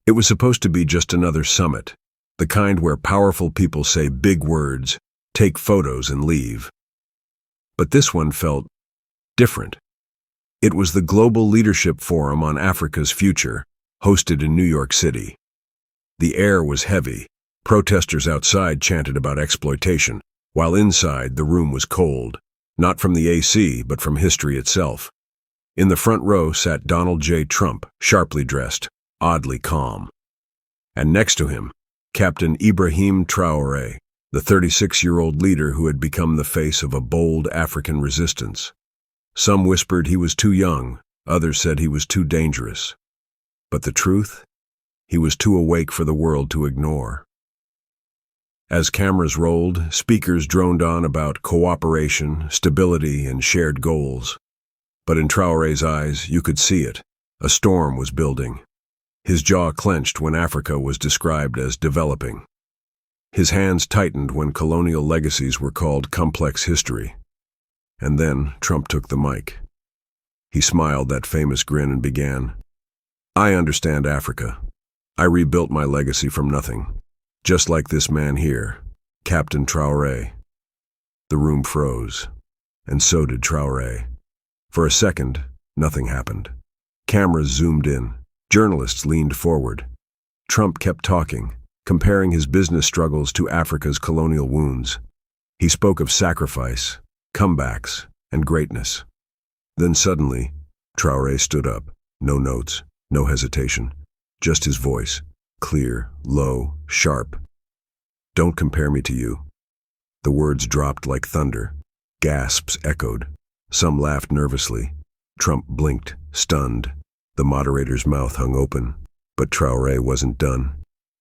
It was supposed to be just another summit, the kind where powerful people say big words, take photos, and leave. But this one felt different. It was the Global Leadership Forum on Africa's Future, hosted in New York City. The air was heavy. Protesters outside chanted about exploitation, while inside the room was cold, not from the AC, but from history itself. In the front row sat Donald J. Trump, sharply dressed, oddly calm. And next to him, Captain Ibrahim Traoré, the 36-year-old leader who had become the face of a bold African resistance. Some whispered he was too young, others said he was too dangerous. But the truth? He was too awake for the world to ignore. As cameras rolled, speakers droned on about cooperation, stability, and shared goals. But in Traoré's eyes, you could see it. A storm was building. His jaw clenched when Africa was described as developing. His hands tightened when colonial legacies were called complex history. And then Trump took the mic. He smiled that famous grin and began, "I understand Africa. I rebuilt my legacy from nothing. Just like this man here, Captain Traoré." The room froze, and so did Traoré. For a second, nothing happened. Cameras zoomed in. Journalists leaned forward. Trump kept talking, comparing his business struggles to Africa's colonial wounds. He spoke of sacrifice, comebacks, and greatness. Then suddenly, Traoré stood up. No notes, no hesitation, just his voice. Clear, low, sharp. "Don't compare me to you." The words dropped like thunder. Gasps echoed. Some laughed nervously. Trump blinked, stunned. The moderator's mouth hung open. But Traoré wasn't done.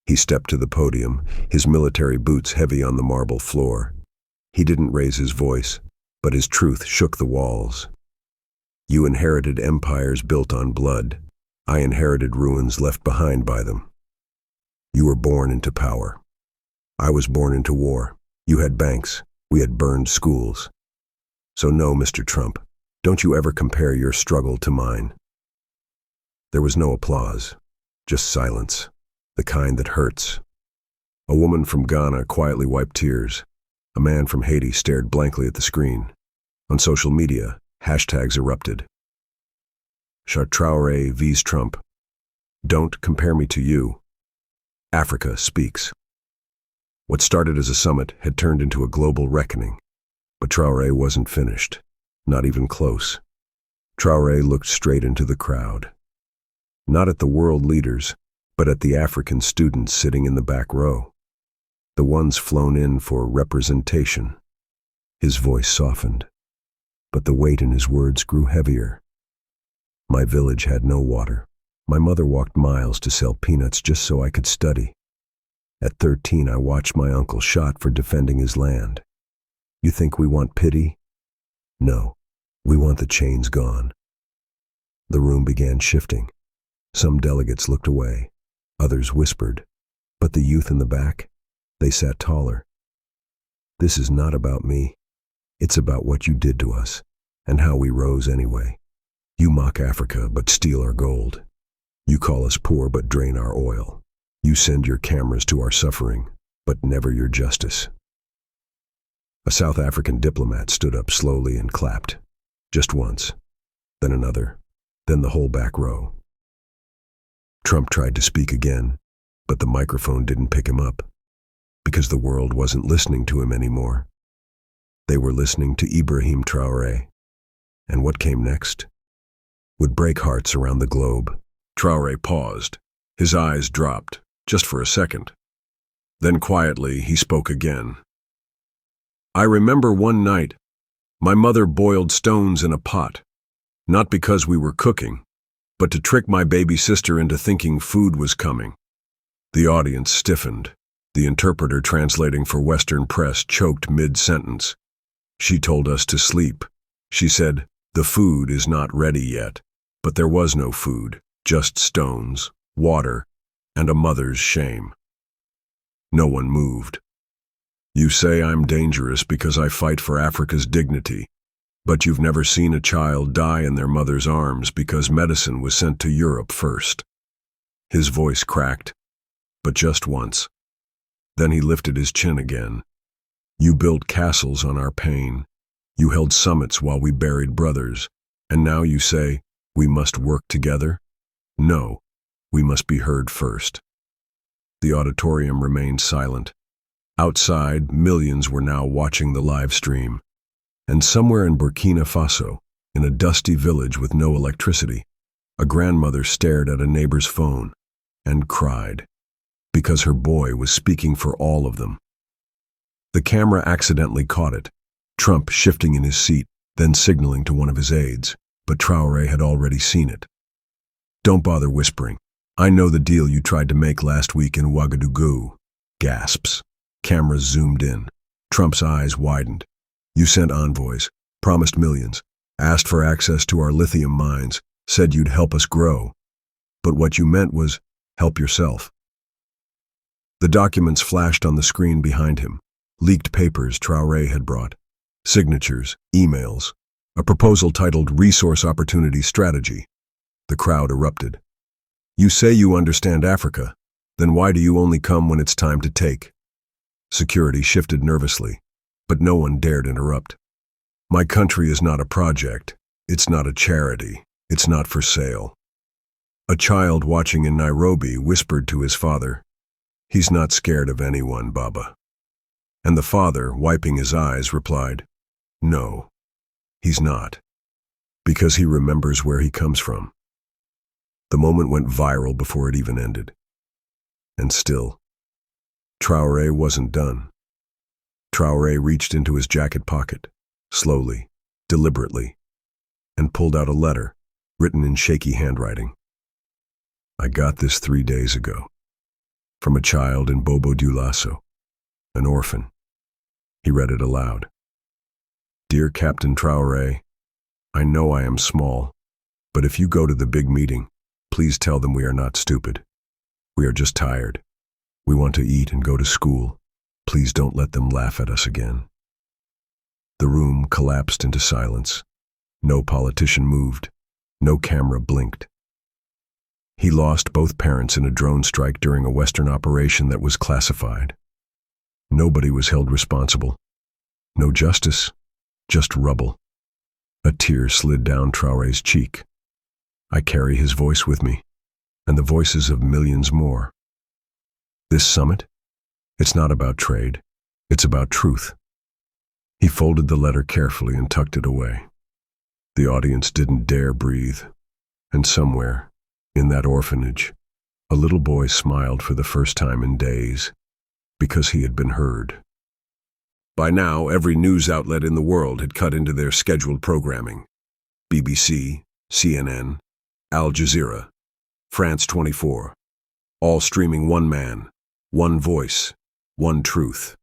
He stepped to the podium, his military boots heavy on the marble floor. He didn't raise his voice, but his truth shook the walls. "You inherited empires built on blood. I inherited ruins left behind by them. You were born into power. I was born into war. You had banks. We had burned schools. So no, Mr. Trump, don't you ever compare your struggle to mine." There was no applause, just silence, the kind that hurts. A woman from Ghana quietly wiped tears. A man from Haiti stared blankly at the screen. On social media, hashtags erupted. Traoré vs. Trump. Don't compare me to you. Africa speaks. What started as a summit had turned into a global reckoning. But Traoré wasn't finished, not even close. Traoré looked straight into the crowd. Not at the world leaders, but at the African students sitting in the back row. The ones flown in for representation. His voice softened, but the weight in his words grew heavier. My village had no water. My mother walked miles to sell peanuts just so I could study. At 13, I watched my uncle shot for defending his land. You think we want pity? No, we want the chains gone. The room began shifting. Some delegates looked away. Others whispered. But the youth in the back, they sat taller. This is not about me. It's about what you did to us, and how we rose anyway. You mock Africa, but steal our gold. You call us poor, but drain our oil. You send your cameras to our suffering, but never your justice. A South African diplomat stood up slowly and clapped. Just once, then another, then the whole back row. Trump tried to speak again, but the microphone didn't pick him up, because the world wasn't listening to him anymore. They were listening to Ibrahim Traoré. And what came next would break hearts around the globe. Traoré paused. His eyes dropped, just for a second. Then quietly, he spoke again. "I remember one night, my mother boiled stones in a pot, not because we were cooking, but to trick my baby sister into thinking food was coming." The audience stiffened. The interpreter translating for Western press choked mid-sentence. "She told us to sleep. She said, 'The food is not ready yet.' But there was no food, just stones, water, and a mother's shame." No one moved. "You say I'm dangerous because I fight for Africa's dignity, but you've never seen a child die in their mother's arms because medicine was sent to Europe first." His voice cracked, but just once. Then he lifted his chin again. You built castles on our pain. You held summits while we buried brothers. And now you say, we must work together? No, we must be heard first. The auditorium remained silent. Outside, millions were now watching the live stream. And somewhere in Burkina Faso, in a dusty village with no electricity, a grandmother stared at a neighbor's phone and cried, because her boy was speaking for all of them. The camera accidentally caught it, Trump shifting in his seat, then signaling to one of his aides, but Traoré had already seen it. Don't bother whispering. I know the deal you tried to make last week in Ouagadougou. Gasps. Cameras zoomed in. Trump's eyes widened. You sent envoys, promised millions, asked for access to our lithium mines, said you'd help us grow. But what you meant was, help yourself. The documents flashed on the screen behind him. Leaked papers Traoré had brought. Signatures, emails, a proposal titled Resource Opportunity Strategy. The crowd erupted. You say you understand Africa, then why do you only come when it's time to take? Security shifted nervously, but no one dared interrupt. My country is not a project. It's not a charity. It's not for sale. A child watching in Nairobi whispered to his father, He's not scared of anyone, Baba. And the father, wiping his eyes, replied, No, he's not, because he remembers where he comes from. The moment went viral before it even ended. And still, Traoré wasn't done. Traoré reached into his jacket pocket, slowly, deliberately, and pulled out a letter, written in shaky handwriting. I got this 3 days ago, from a child in Bobo Dioulasso, an orphan. He read it aloud. Dear Captain Traoré, I know I am small, but if you go to the big meeting, please tell them we are not stupid. We are just tired. We want to eat and go to school. Please don't let them laugh at us again. The room collapsed into silence. No politician moved. No camera blinked. He lost both parents in a drone strike during a Western operation that was classified. Nobody was held responsible. No justice, just rubble. A tear slid down Traoré's cheek. I carry his voice with me, and the voices of millions more. This summit? It's not about trade. It's about truth. He folded the letter carefully and tucked it away. The audience didn't dare breathe, and somewhere, in that orphanage, a little boy smiled for the first time in days, because he had been heard. By now, every news outlet in the world had cut into their scheduled programming. BBC, CNN, Al Jazeera, France 24, all streaming one man, one voice, one truth.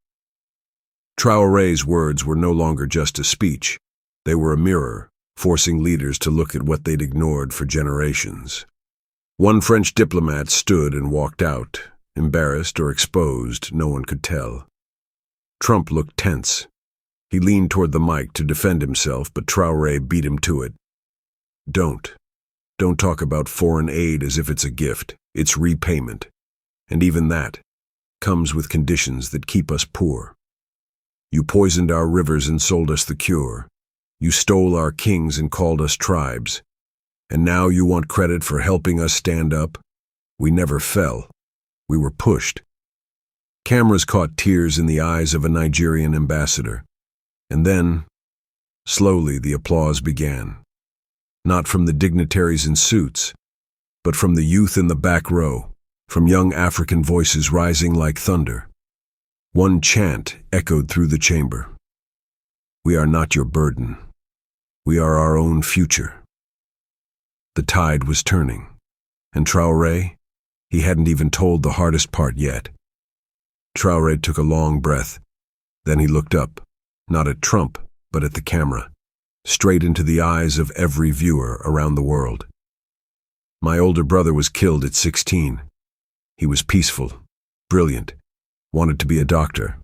Traoré's words were no longer just a speech. They were a mirror, forcing leaders to look at what they'd ignored for generations. One French diplomat stood and walked out, embarrassed or exposed, no one could tell. Trump looked tense. He leaned toward the mic to defend himself, but Traoré beat him to it. Don't talk about foreign aid as if it's a gift. It's repayment. And even that comes with conditions that keep us poor. You poisoned our rivers and sold us the cure. You stole our kings and called us tribes. And now you want credit for helping us stand up? We never fell. We were pushed. Cameras caught tears in the eyes of a Nigerian ambassador. And then, slowly, the applause began. Not from the dignitaries in suits, but from the youth in the back row, from young African voices rising like thunder. One chant echoed through the chamber. We are not your burden. We are our own future. The tide was turning, and Traoré, he hadn't even told the hardest part yet. Traoré took a long breath. Then he looked up, not at Trump, but at the camera, straight into the eyes of every viewer around the world. My older brother was killed at 16. He was peaceful, brilliant, wanted to be a doctor.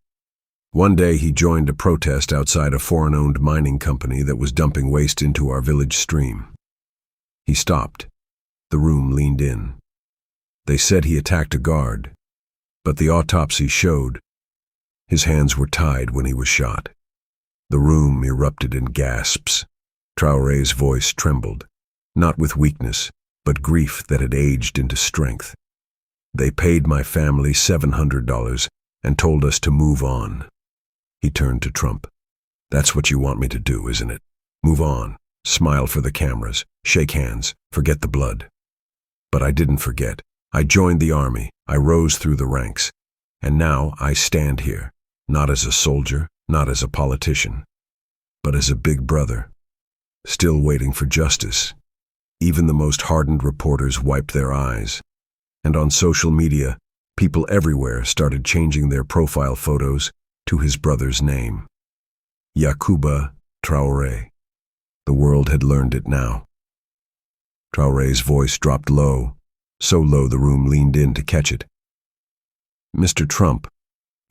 One day he joined a protest outside a foreign-owned mining company that was dumping waste into our village stream. He stopped. The room leaned in. They said he attacked a guard, but the autopsy showed his hands were tied when he was shot. The room erupted in gasps. Traoré's voice trembled, not with weakness, but grief that had aged into strength. They paid my family $700 and told us to move on. He turned to Trump. That's what you want me to do, isn't it? Move on, smile for the cameras, shake hands, forget the blood. But I didn't forget. I joined the army, I rose through the ranks, and now I stand here, not as a soldier, not as a politician, but as a big brother, still waiting for justice. Even the most hardened reporters wiped their eyes, and on social media, people everywhere started changing their profile photos to his brother's name. Yacouba Traoré. The world had learned it now. Traoré's voice dropped low, so low the room leaned in to catch it. Mr. Trump,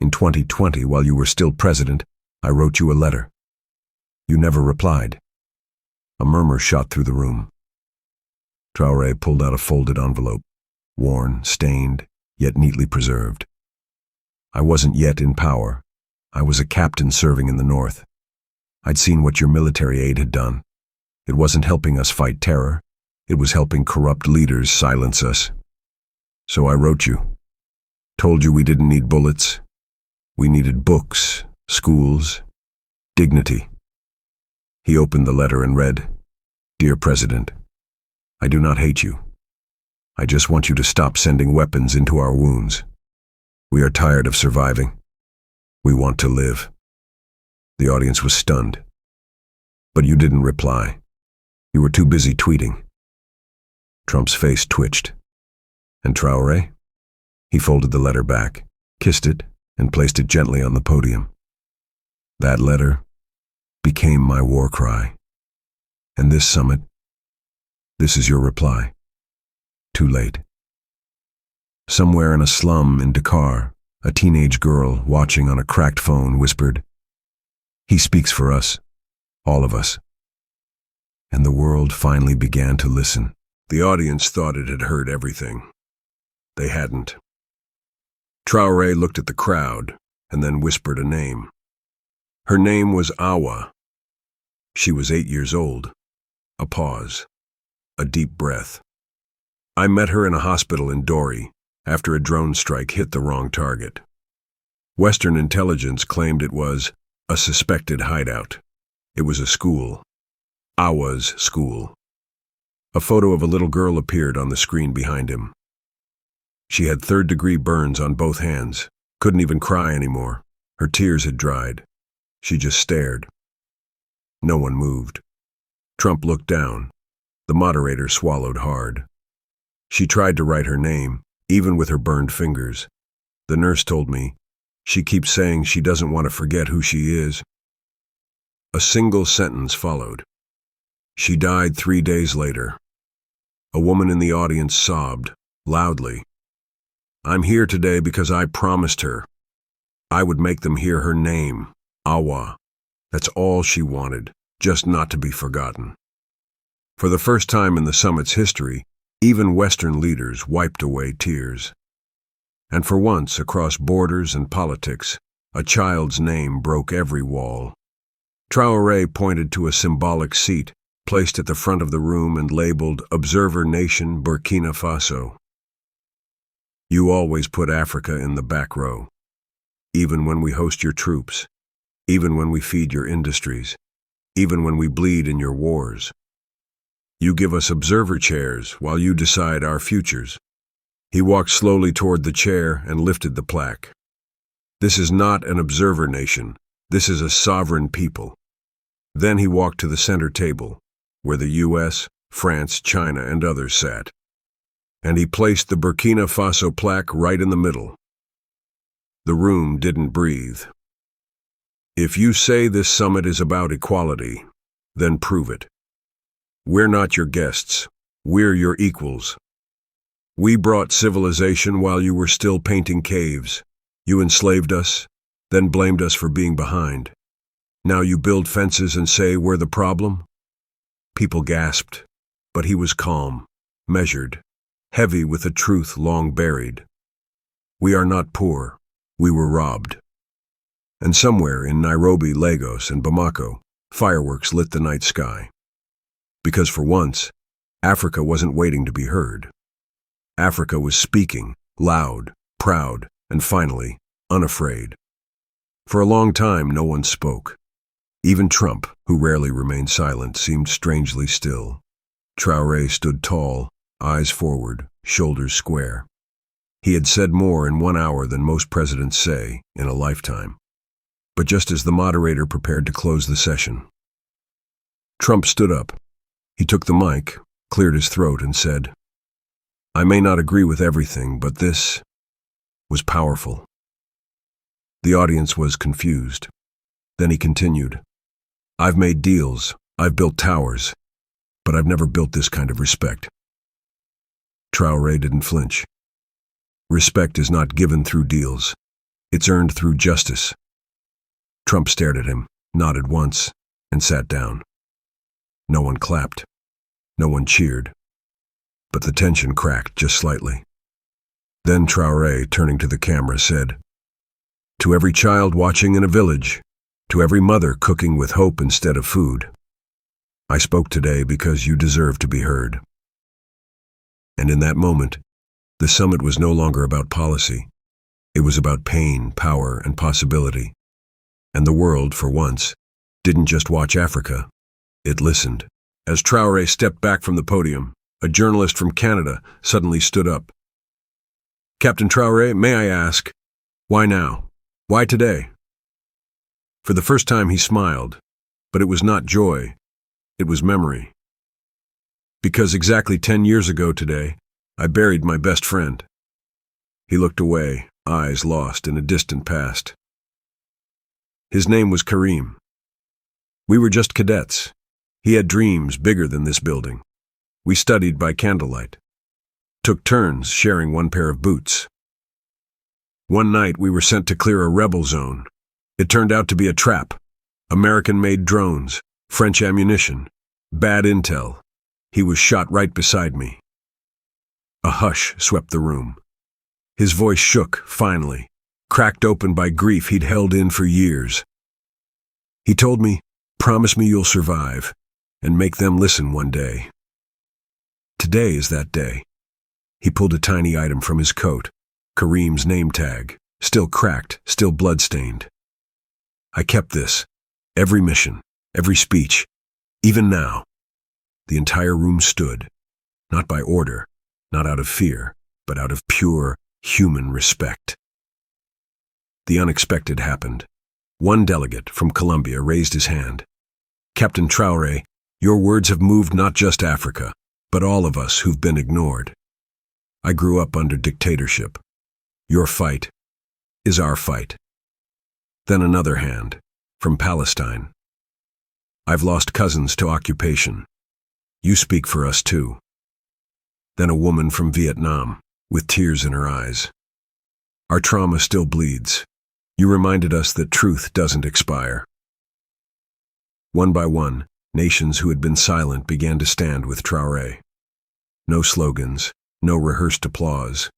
in 2020, while you were still president, I wrote you a letter. You never replied. A murmur shot through the room. Traoré pulled out a folded envelope, worn, stained, yet neatly preserved. I wasn't yet in power. I was a captain serving in the North. I'd seen what your military aid had done. It wasn't helping us fight terror. It was helping corrupt leaders silence us. So I wrote you. Told you we didn't need bullets. We needed books, schools, dignity. He opened the letter and read, Dear President, I do not hate you. I just want you to stop sending weapons into our wounds. We are tired of surviving. We want to live. The audience was stunned. But you didn't reply. You were too busy tweeting. Trump's face twitched. And Traoré? He folded the letter back, kissed it, and placed it gently on the podium. That letter became my war cry. And this summit, this is your reply. Too late. Somewhere in a slum in Dakar, a teenage girl watching on a cracked phone whispered, He speaks for us, all of us. And the world finally began to listen. The audience thought it had heard everything. They hadn't. Traoré looked at the crowd and then whispered a name. Her name was Awa. She was 8 years old. A pause. A deep breath. I met her in a hospital in Dori after a drone strike hit the wrong target. Western intelligence claimed it was a suspected hideout. It was a school. Awa's school. A photo of a little girl appeared on the screen behind him. She had third-degree burns on both hands, couldn't even cry anymore. Her tears had dried. She just stared. No one moved. Trump looked down. The moderator swallowed hard. She tried to write her name, even with her burned fingers. The nurse told me, she keeps saying she doesn't want to forget who she is. A single sentence followed. She died 3 days later. A woman in the audience sobbed, loudly. I'm here today because I promised her. I would make them hear her name, Awa. That's all she wanted, just not to be forgotten. For the first time in the summit's history, even Western leaders wiped away tears. And for once, across borders and politics, a child's name broke every wall. Traoré pointed to a symbolic seat placed at the front of the room and labeled Observer Nation Burkina Faso. You always put Africa in the back row, even when we host your troops, even when we feed your industries, even when we bleed in your wars. You give us observer chairs while you decide our futures. He walked slowly toward the chair and lifted the plaque. This is not an observer nation. This is a sovereign people. Then he walked to the center table, where the U.S., France, China, and others sat. And he placed the Burkina Faso plaque right in the middle. The room didn't breathe. If you say this summit is about equality, then prove it. We're not your guests. We're your equals. We brought civilization while you were still painting caves. You enslaved us, then blamed us for being behind. Now you build fences and say we're the problem? People gasped, but he was calm, measured, heavy with a truth long buried. We are not poor, we were robbed. And somewhere in Nairobi, Lagos, and Bamako, fireworks lit the night sky. Because for once, Africa wasn't waiting to be heard. Africa was speaking, loud, proud, and finally, unafraid. For a long time, no one spoke. Even Trump, who rarely remained silent, seemed strangely still. Traoré stood tall, eyes forward, shoulders square. He had said more in 1 hour than most presidents say in a lifetime. But just as the moderator prepared to close the session, Trump stood up. He took the mic, cleared his throat, and said, "I may not agree with everything, but this was powerful." The audience was confused. Then he continued, "I've made deals, I've built towers, but I've never built this kind of respect." Traoré didn't flinch. Respect is not given through deals. It's earned through justice. Trump stared at him, nodded once, and sat down. No one clapped. No one cheered. But the tension cracked just slightly. Then Traoré, turning to the camera, said, "To every child watching in a village, to every mother cooking with hope instead of food, I spoke today because you deserve to be heard." And in that moment, the summit was no longer about policy. It was about pain, power, and possibility. And the world, for once, didn't just watch Africa, it listened. As Traoré stepped back from the podium, a journalist from Canada suddenly stood up. "Captain Traoré, may I ask, why now? Why today?" For the first time he smiled, but it was not joy, it was memory. "Because exactly 10 years ago today, I buried my best friend." He looked away, eyes lost in a distant past. His name was Karim. We were just cadets. He had dreams bigger than this building. We studied by candlelight, took turns sharing one pair of boots. One night we were sent to clear a rebel zone. It turned out to be a trap. American-made drones, French ammunition, bad intel. He was shot right beside me. A hush swept the room. His voice shook, finally, cracked open by grief he'd held in for years. He told me, "Promise me you'll survive, and make them listen one day." Today is that day. He pulled a tiny item from his coat, Karim's name tag, still cracked, still blood-stained. I kept this, every mission, every speech, even now. The entire room stood, not by order, not out of fear, but out of pure human respect. The unexpected happened. One delegate from Colombia raised his hand. "Captain Traoré, your words have moved not just Africa, but all of us who've been ignored. I grew up under dictatorship. Your fight is our fight." Then another hand, from Palestine. "I've lost cousins to occupation. You speak for us too." Then a woman from Vietnam, with tears in her eyes. "Our trauma still bleeds. You reminded us that truth doesn't expire." One by one, nations who had been silent began to stand with Traoré. No slogans, no rehearsed applause,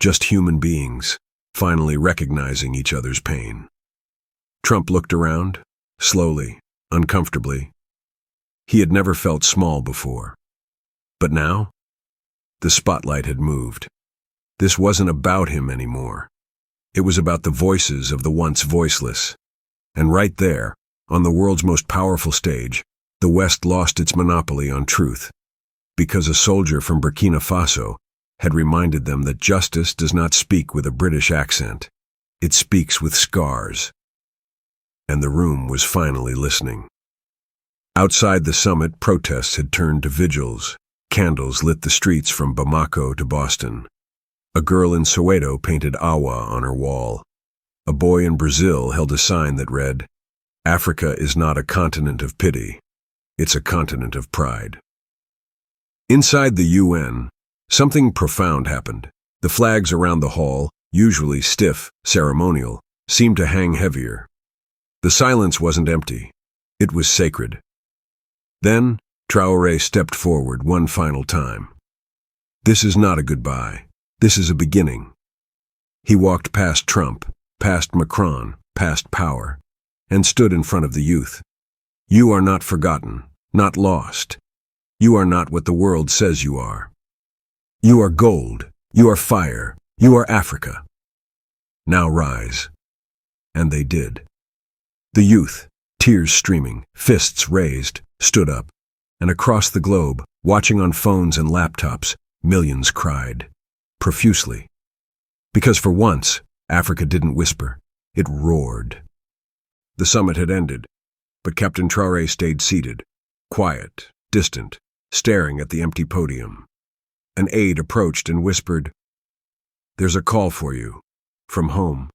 just human beings, finally recognizing each other's pain. Trump looked around, slowly, uncomfortably. He had never felt small before. But now, the spotlight had moved. This wasn't about him anymore. It was about the voices of the once voiceless. And right there, on the world's most powerful stage, the West lost its monopoly on truth, because a soldier from Burkina Faso had reminded them that justice does not speak with a British accent. It speaks with scars. And the room was finally listening. Outside the summit, protests had turned to vigils. Candles lit the streets from Bamako to Boston. A girl in Soweto painted Awa on her wall. A boy in Brazil held a sign that read, "Africa is not a continent of pity. It's a continent of pride." Inside the UN, something profound happened. The flags around the hall, usually stiff, ceremonial, seemed to hang heavier. The silence wasn't empty. It was sacred. Then, Traoré stepped forward one final time. This is not a goodbye. This is a beginning. He walked past Trump, past Macron, past power, and stood in front of the youth. You are not forgotten, not lost. You are not what the world says you are. You are gold. You are fire. You are Africa. Now rise. And they did. The youth, tears streaming, fists raised, stood up, and across the globe, watching on phones and laptops, millions cried, profusely. Because for once, Africa didn't whisper, it roared. The summit had ended, but Captain Traoré stayed seated, quiet, distant, staring at the empty podium. An aide approached and whispered, "There's a call for you, from home."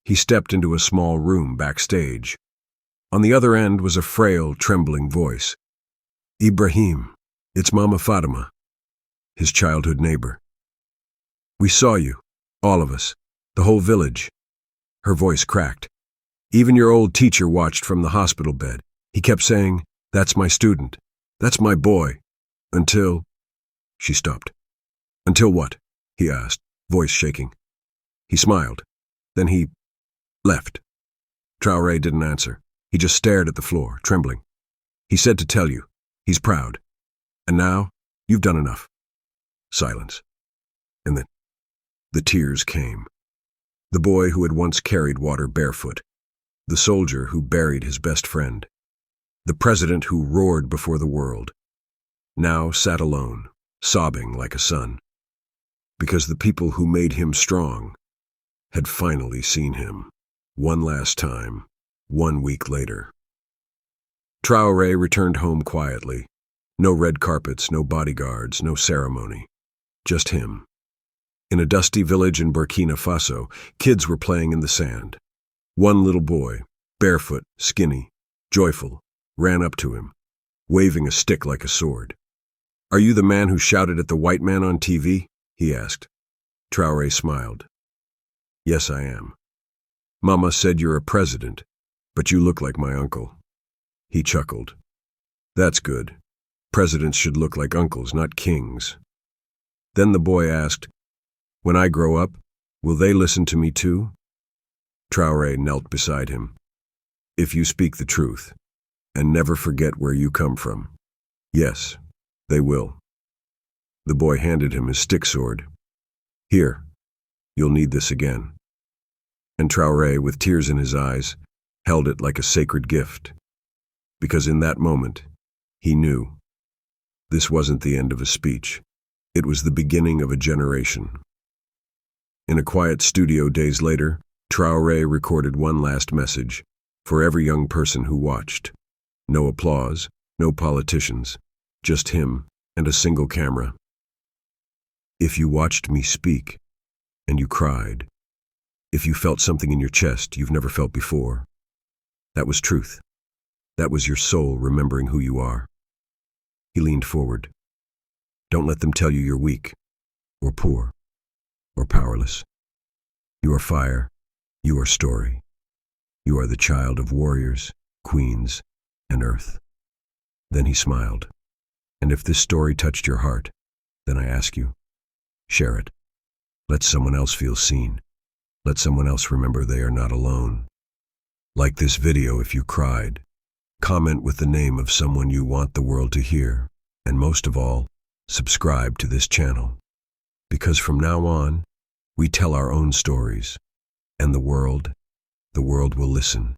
He stepped into a small room backstage. On the other end was a frail, trembling voice. "Ibrahim, it's Mama Fatima," his childhood neighbor. "We saw you, all of us, the whole village." Her voice cracked. "Even your old teacher watched from the hospital bed. He kept saying, 'That's my student. That's my boy.' Until—" She stopped. "Until what?" he asked, voice shaking. He smiled. Then he left. Traoré didn't answer. He just stared at the floor, trembling. "He said to tell you. He's proud. And now, you've done enough." Silence. And then the tears came. The boy who had once carried water barefoot. The soldier who buried his best friend. The president who roared before the world. Now sat alone, sobbing like a son. Because the people who made him strong had finally seen him. One last time, 1 week later. Traoré returned home quietly. No red carpets, no bodyguards, no ceremony. Just him. In a dusty village in Burkina Faso, kids were playing in the sand. One little boy, barefoot, skinny, joyful, ran up to him, waving a stick like a sword. "Are you the man who shouted at the white man on TV?" he asked. Traoré smiled. "Yes, I am. Mama said you're a president, but you look like my uncle." He chuckled. "That's good. Presidents should look like uncles, not kings." Then the boy asked, "When I grow up, will they listen to me too?" Traoré knelt beside him. "If you speak the truth, and never forget where you come from, yes, they will." The boy handed him his stick sword. "Here, you'll need this again." And Traoré, with tears in his eyes, held it like a sacred gift. Because in that moment, he knew. This wasn't the end of a speech. It was the beginning of a generation. In a quiet studio days later, Traoré recorded one last message for every young person who watched. No applause, no politicians, just him and a single camera. If you watched me speak, and you cried, if you felt something in your chest you've never felt before, that was truth. That was your soul remembering who you are. He leaned forward. Don't let them tell you you're weak, or poor, or powerless. You are fire. You are story. You are the child of warriors, queens, and earth. Then he smiled. And if this story touched your heart, then I ask you, share it. Let someone else feel seen. Let someone else remember they are not alone. Like this video if you cried. Comment with the name of someone you want the world to hear. And most of all, subscribe to this channel. Because from now on, we tell our own stories. And the world will listen.